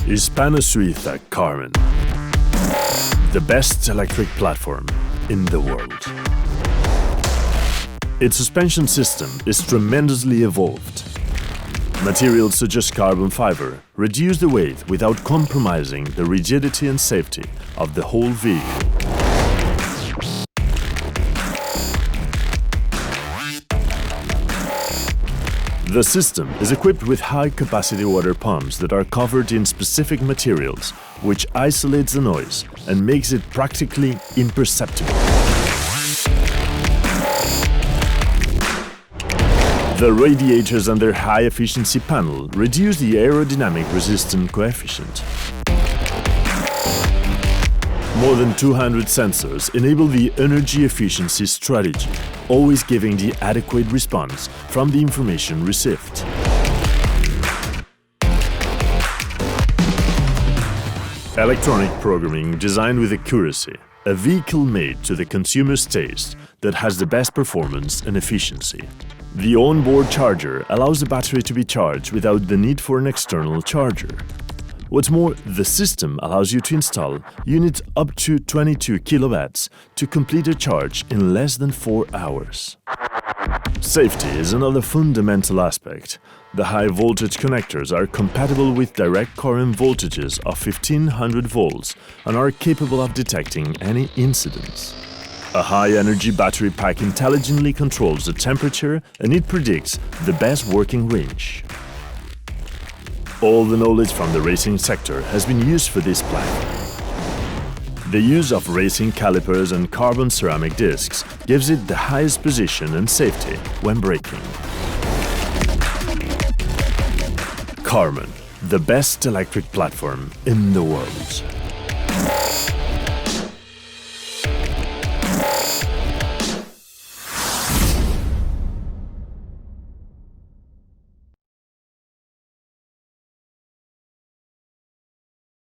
Hispano Suiza Carmen, the best electric platform in the world. Its suspension system is tremendously evolved. Materials such as carbon fiber reduce the weight without compromising the rigidity and safety of the whole vehicle. The system is equipped with high-capacity water pumps that are covered in specific materials, which isolates the noise and makes it practically imperceptible. The radiators and their high-efficiency panel reduce the aerodynamic resistance coefficient. More than 200 sensors enable the energy efficiency strategy, always giving the adequate response from the information received. Electronic programming designed with accuracy, a vehicle made to the consumer's taste that has the best performance and efficiency. The onboard charger allows the battery to be charged without the need for an external charger. What's more, the system allows you to install units up to 22 kilowatts to complete a charge in less than 4 hours. Safety is another fundamental aspect. The high-voltage connectors are compatible with direct current voltages of 1500 volts and are capable of detecting any incidents. A high-energy battery pack intelligently controls the temperature and it predicts the best working range. All the knowledge from the racing sector has been used for this plan. The use of racing calipers and carbon ceramic discs gives it the highest position and safety when braking. Carmen, the best electric platform in the world.